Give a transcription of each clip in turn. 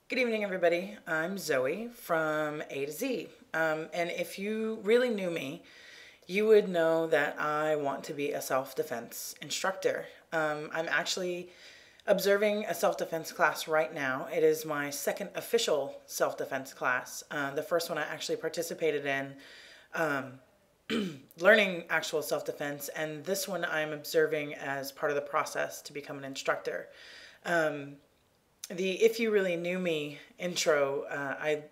Good evening, everybody. I'm Zoe from A to Z. And if you really knew me, you would know that I want to be a self-defense instructor. I'm actually observing a self-defense class right now. It is my second official self-defense class. The first one I actually participated in learning actual self-defense, and this one I'm observing as part of the process to become an instructor. The If You Really Knew Me intro, I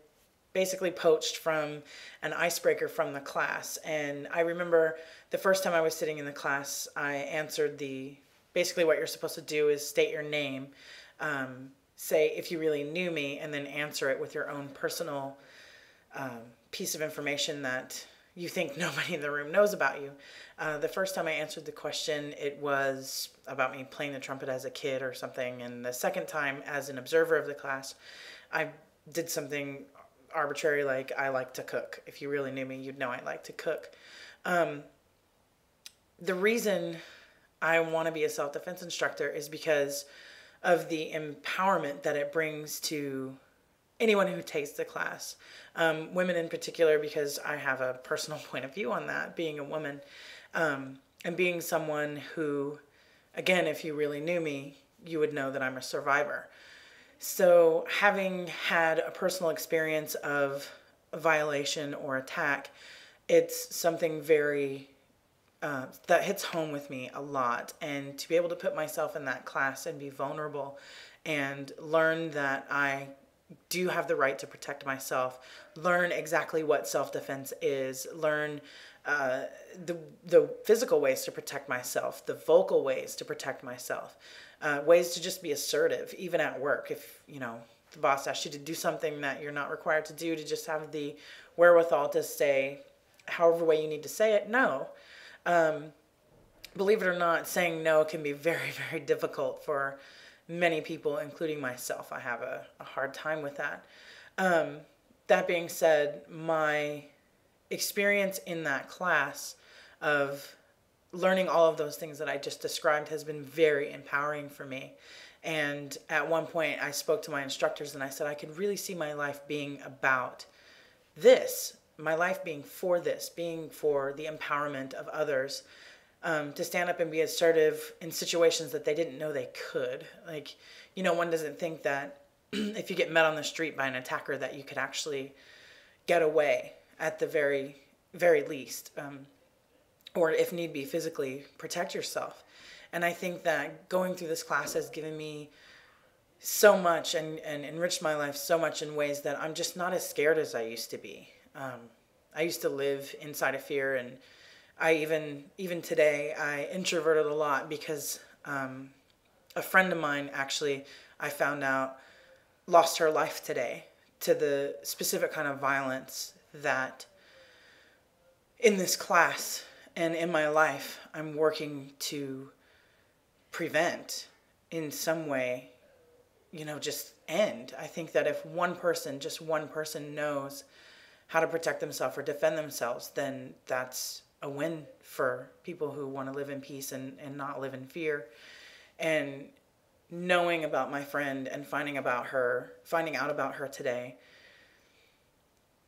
basically poached from an icebreaker from the class. And I remember the first time I was sitting in the class, I answered basically what you're supposed to do is state your name, say if you really knew me, and then answer it with your own personal piece of information that you think nobody in the room knows about you. The first time I answered the question, it was about me playing the trumpet as a kid or something. And the second time, as an observer of the class, I did something arbitrary like I like to cook. If you really knew me, you'd know I like to cook. The reason I want to be a self-defense instructor is because of the empowerment that it brings to anyone who takes the class. Women in particular, because I have a personal point of view on that, being a woman, and being someone who, again, if you really knew me, you would know that I'm a survivor. So having had a personal experience of a violation or attack, it's something very that hits home with me a lot. And to be able to put myself in that class and be vulnerable and learn that I do have the right to protect myself, learn exactly what self-defense is, learn the physical ways to protect myself, the vocal ways to protect myself, ways to just be assertive, even at work. If, the boss asks you to do something that you're not required to do, to just have the wherewithal to say, however way you need to say it, no. Believe it or not, saying no can be very, very difficult for many people, including myself. I have a hard time with that. That being said, my experience in that class of learning all of those things that I just described has been very empowering for me. And at one point I spoke to my instructors and I said I could really see my life being about this, my life being for this, being for the empowerment of others, to stand up and be assertive in situations that they didn't know they could. Like, one doesn't think that if you get met on the street by an attacker that you could actually get away at the very, very least, or if need be, physically protect yourself. And I think that going through this class has given me so much and enriched my life so much in ways that I'm just not as scared as I used to be. I used to live inside of fear, and I even today, I introverted a lot because a friend of mine actually, I found out, lost her life today to the specific kind of violence that in this class and in my life I'm working to prevent in some way, just end. I think that if just one person knows how to protect themselves or defend themselves, then that's a win for people who want to live in peace and not live in fear. And knowing about my friend and finding out about her today,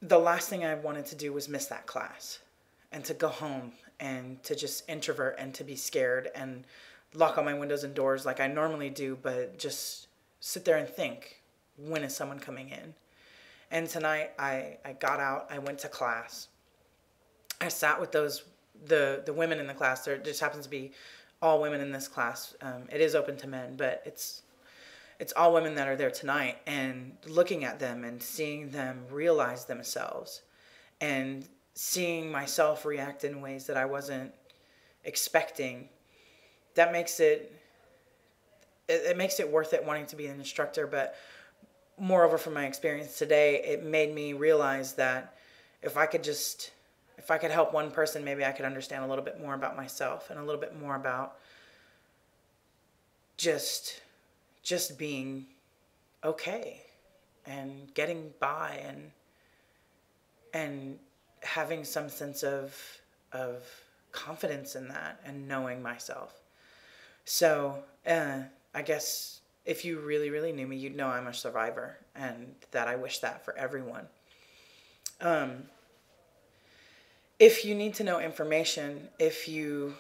the last thing I wanted to do was miss that class and to go home and to just introvert and to be scared and lock all my windows and doors like I normally do, but just sit there and think, when is someone coming in? And tonight I got out, I went to class. I sat with the women in the class. There just happens to be all women in this class. It is open to men, but it's all women that are there tonight. And looking at them and seeing them realize themselves and seeing myself react in ways that I wasn't expecting, that makes it makes it worth it wanting to be an instructor. But moreover, from my experience today, it made me realize that if I could help one person, maybe I could understand a little bit more about myself and a little bit more about just being okay and getting by and having some sense of confidence in that and knowing myself. So I guess If you really, really knew me, you'd know I'm a survivor, and that I wish that for everyone. If you need to know information, if you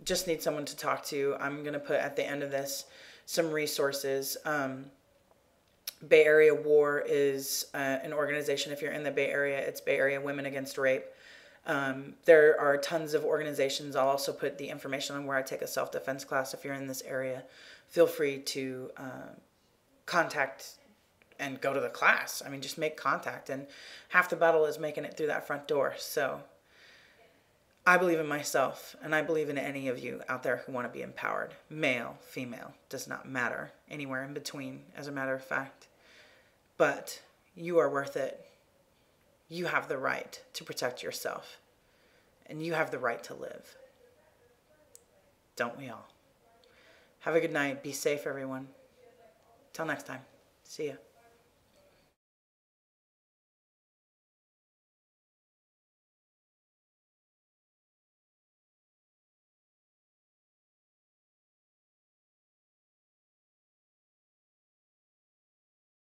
just need someone to talk to, I'm going to put at the end of this some resources. Bay Area War is an organization. If you're in the Bay Area, it's Bay Area Women Against Rape. There are tons of organizations. I'll also put the information on where I take a self-defense class. If you're in this area, feel free to contact and go to the class. I mean, just make contact, and half the battle is making it through that front door. So I believe in myself, and I believe in any of you out there who want to be empowered. Male, female, does not matter. Anywhere in between, as a matter of fact. But you are worth it. You have the right to protect yourself. And you have the right to live. Don't we all? Have a good night. Be safe, everyone. Till next time. See ya.